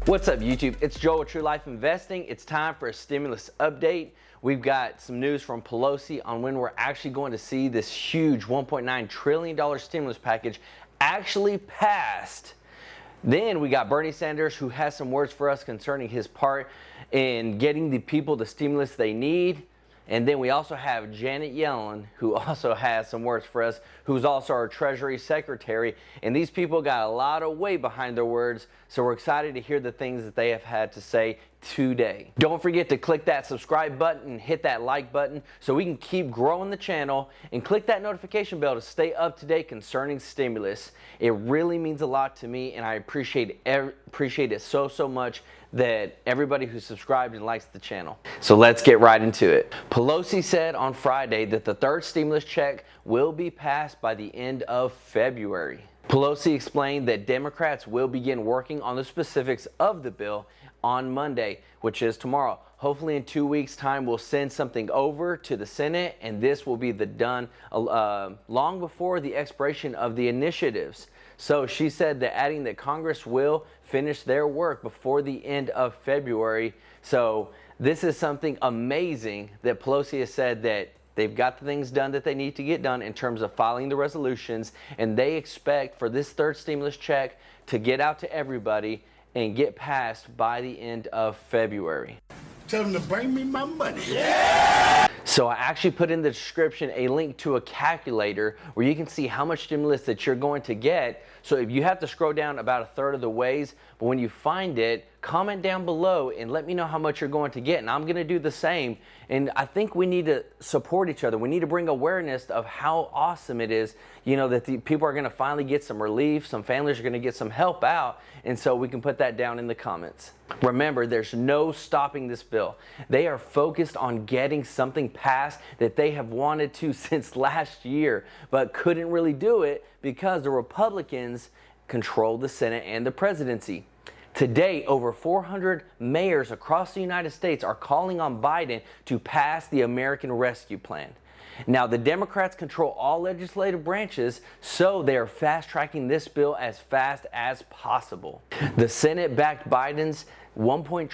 What's up, YouTube? It's Joel with True Life Investing. It's time for a stimulus update. We've got some news from Pelosi on when we're actually going to see this huge $1.9 trillion stimulus package actually passed. Then we got Bernie Sanders, who has some words for us concerning his part in getting the people the stimulus they need. And then we also have Janet Yellen, who also has some words for us, who's also our Treasury Secretary. And these people got a lot of weight behind their words, so we're excited to hear the things that they have had to say today. Don't forget to click that subscribe button and hit that like button so we can keep growing the channel, and click that notification bell to stay up to date concerning stimulus. It really means a lot to me, and I appreciate it so much that everybody who subscribed and likes the channel. So let's get right into it. Pelosi said on Friday that the third stimulus check will be passed by the end of February. Pelosi explained that Democrats will begin working on the specifics of the bill on Monday, which is tomorrow. Hopefully in 2 weeks' time, we'll send something over to the Senate, and this will be done long before the expiration of the initiatives. So she said that, adding that Congress will finish their work before the end of February. So this is something amazing that Pelosi has said, that they've got the things done that they need to get done in terms of filing the resolutions, and they expect for this third stimulus check to get out to everybody and get passed by the end of February. Tell them to bring me my money. Yeah! So I actually put in the description a link to a calculator where you can see how much stimulus that you're going to get. So if you have to scroll down about a third of the ways, but when you find it, comment down below and let me know how much you're going to get, and I'm going to do the same. And I think we need to support each other. We need to bring awareness of how awesome it is, you know, that the people are going to finally get some relief, some families are going to get some help out, and so we can put that down in the comments. Remember, there's no stopping this bill. They are focused on getting something passed that they have wanted to since last year, but couldn't really do it because the Republicans control the Senate and the presidency. Today, over 400 mayors across the United States are calling on Biden to pass the American Rescue Plan. Now, the Democrats control all legislative branches, so they are fast-tracking this bill as fast as possible. The Senate backed Biden's $1.9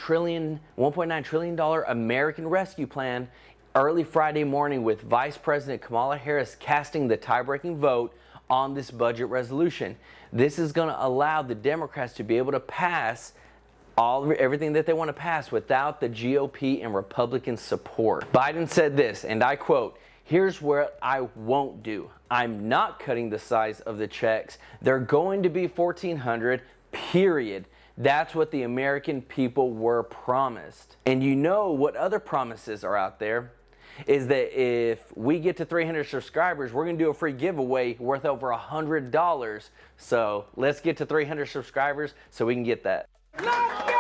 trillion American Rescue Plan early Friday morning, with Vice President Kamala Harris casting the tie-breaking vote on this budget resolution. This is going to allow the Democrats to be able to pass everything that they want to pass without the GOP and Republican support. Biden said this, and I quote, "Here's what I won't do. I'm not cutting the size of the checks. They're going to be $1,400, period. That's what the American people were promised." And you know what other promises are out there is that if we get to 300 subscribers, we're going to do a free giveaway worth over $100. So let's get to 300 subscribers so we can get that. Let's go!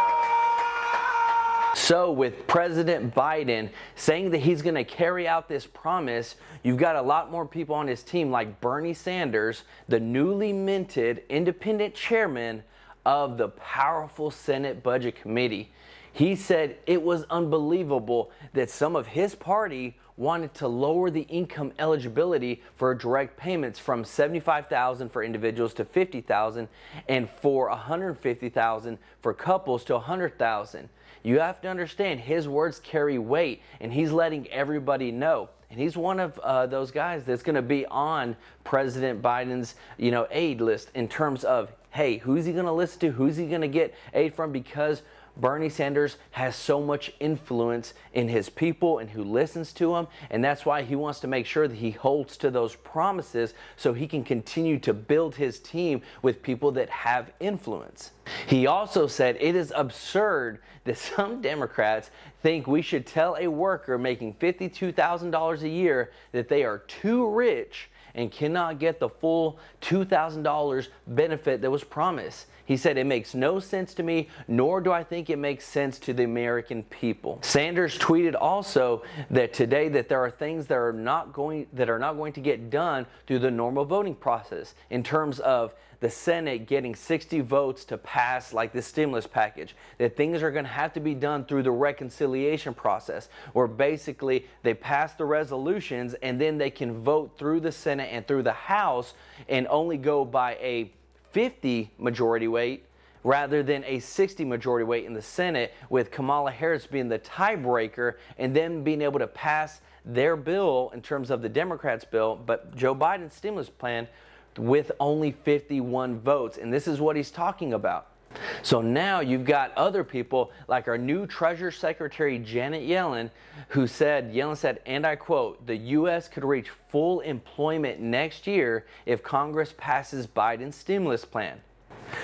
So with President Biden saying that he's going to carry out this promise, you've got a lot more people on his team, like Bernie Sanders, the newly minted independent chairman of the powerful Senate Budget Committee. He said it was unbelievable that some of his party wanted to lower the income eligibility for direct payments from $75,000 for individuals to $50,000, and for $150,000 for couples to $100,000. You have to understand, his words carry weight, and he's letting everybody know. And he's one of those guys that's going to be on President Biden's, aid list in terms of, hey, who's he going to listen to? Who's he going to get aid from? Because Bernie Sanders has so much influence in his people and who listens to him, and that's why he wants to make sure that he holds to those promises so he can continue to build his team with people that have influence. He also said it is absurd that some Democrats think we should tell a worker making $52,000 a year that they are too rich and cannot get the full $2,000 benefit that was promised. He said, "It makes no sense to me, nor do I think it makes sense to the American people." Sanders tweeted also that today that there are things that are not going to get done through the normal voting process, in terms of the Senate getting 60 votes to pass like this stimulus package, that things are going to have to be done through the reconciliation process, where basically they pass the resolutions and then they can vote through the Senate and through the House and only go by a 50 majority weight rather than a 60 majority weight in the Senate, with Kamala Harris being the tiebreaker and them being able to pass their bill in terms of the Democrats' bill, but Joe Biden's stimulus plan with only 51 votes. And this is what he's talking about. So now you've got other people like our new Treasury Secretary Janet Yellen, Yellen said, and I quote, "The U.S. could reach full employment next year if Congress passes Biden's stimulus plan."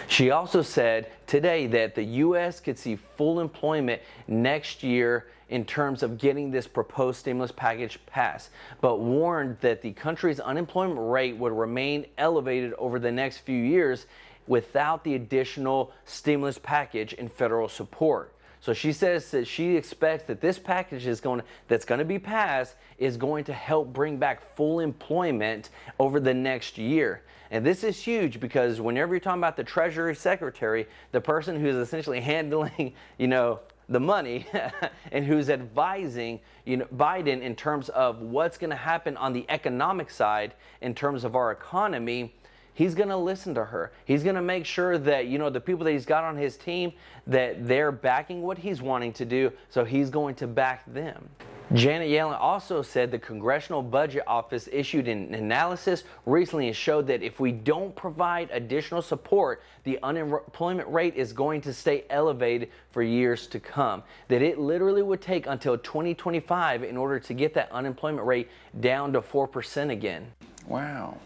She also said today that the U.S. could see full employment next year in terms of getting this proposed stimulus package passed, but warned that the country's unemployment rate would remain elevated over the next few years without the additional stimulus package and federal support. So she says that she expects that this package that's going to be passed is going to help bring back full employment over the next year. And this is huge because whenever you're talking about the Treasury Secretary, the person who's essentially handling, the money and who's advising, Biden in terms of what's going to happen on the economic side in terms of our economy, he's going to listen to her. He's going to make sure that, the people that he's got on his team, that they're backing what he's wanting to do, so he's going to back them. Janet Yellen also said the Congressional Budget Office issued an analysis recently and showed that if we don't provide additional support, the unemployment rate is going to stay elevated for years to come. That it literally would take until 2025 in order to get that unemployment rate down to 4% again. Wow.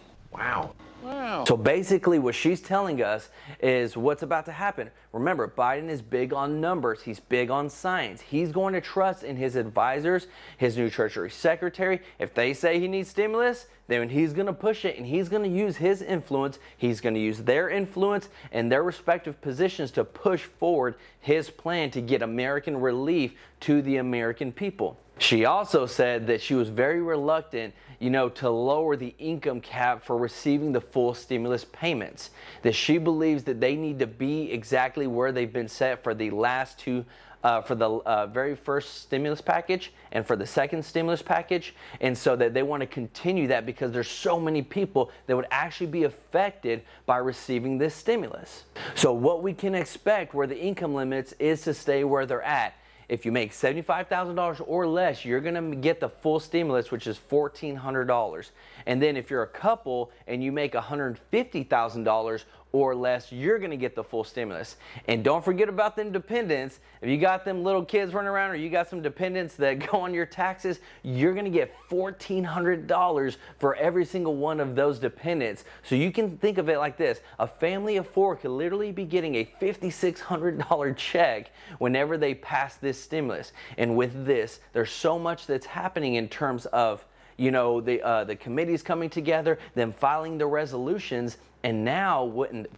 So basically what she's telling us is what's about to happen. Remember, Biden is big on numbers. He's big on science. He's going to trust in his advisors, his new Treasury Secretary. If they say he needs stimulus, then he's going to push it, and he's going to use his influence. He's going to use their influence and their respective positions to push forward his plan to get American relief to the American people. She also said that she was very reluctant, to lower the income cap for receiving the full stimulus payments. That she believes that they need to be exactly where they've been set for the last two, for the very first stimulus package and for the second stimulus package. And so that they want to continue that because there's so many people that would actually be affected by receiving this stimulus. So what we can expect where the income limits is to stay where they're at. If you make $75,000 or less, you're going to get the full stimulus, which is $1,400. And then if you're a couple and you make $150,000 or less, you're going to get the full stimulus. And don't forget about them dependents. If you got them little kids running around or you got some dependents that go on your taxes, you're going to get $1,400 for every single one of those dependents. So you can think of it like this. A family of four could literally be getting a $5,600 check whenever they pass this stimulus. And with this, there's so much that's happening in terms of the committees coming together, them filing the resolutions, and now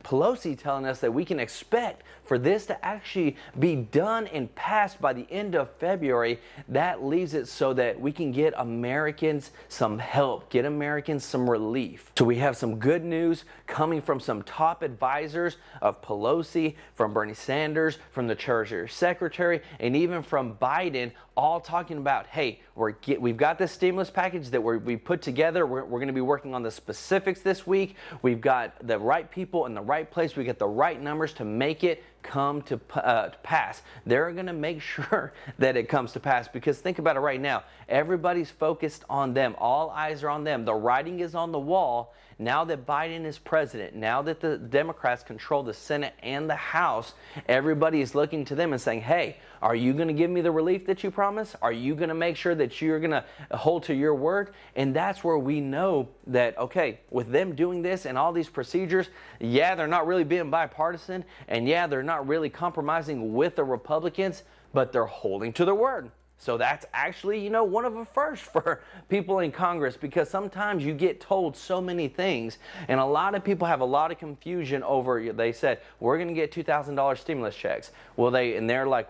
Pelosi telling us that we can expect for this to actually be done and passed by the end of February. That leaves it so that we can get Americans some help, get Americans some relief. So we have some good news coming from some top advisors of Pelosi, from Bernie Sanders, from the Treasury Secretary, and even from Biden, all talking about, hey, we've got this stimulus package that we put together. We're going to be working on the specifics this week. We've got the right people in the right place. We get the right numbers to make it come to pass. They're going to make sure that it comes to pass, because think about it right now. Everybody's focused on them. All eyes are on them. The writing is on the wall. Now that Biden is president, now that the Democrats control the Senate and the House, everybody is looking to them and saying, hey, are you going to give me the relief that you promised? Are you going to make sure that you're going to hold to your word? And that's where we know that, okay, with them doing this and all these procedures, yeah, they're not really being bipartisan, and yeah, they're not really compromising with the Republicans, but they're holding to their word. So that's actually, one of a first for people in Congress, because sometimes you get told so many things, and a lot of people have a lot of confusion over, they said, we're going to get $2,000 stimulus checks. They're like,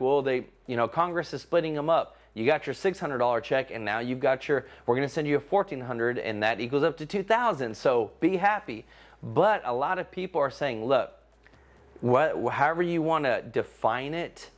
Congress is splitting them up. You got your $600 check, and now you've got we're going to send you a $1,400, and that equals up to $2,000. So be happy. But a lot of people are saying, look, however you want to define it,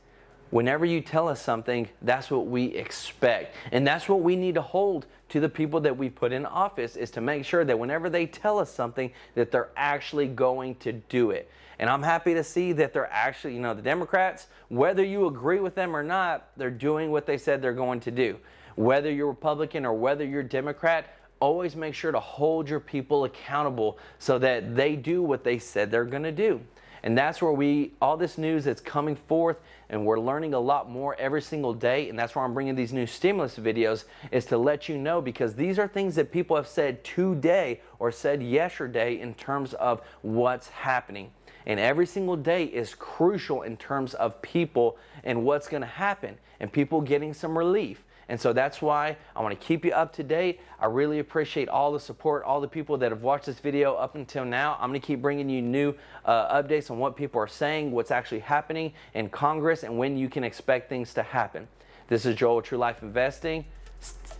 Whenever you tell us something, that's what we expect. And that's what we need to hold to the people that we put in office, is to make sure that whenever they tell us something, that they're actually going to do it. And I'm happy to see that they're actually, the Democrats, whether you agree with them or not, they're doing what they said they're going to do. Whether you're Republican or whether you're Democrat, always make sure to hold your people accountable so that they do what they said they're going to do. And that's where all this news that's coming forth, and we're learning a lot more every single day, and that's why I'm bringing these new stimulus videos, is to let you know, because these are things that people have said today or said yesterday in terms of what's happening. And every single day is crucial in terms of people and what's going to happen and people getting some relief. And so that's why I want to keep you up to date. I really appreciate all the support, all the people that have watched this video up until now. I'm going to keep bringing you new updates on what people are saying, what's actually happening in Congress, and when you can expect things to happen. This is Joel with True Life Investing.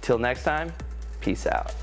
Till next time, peace out.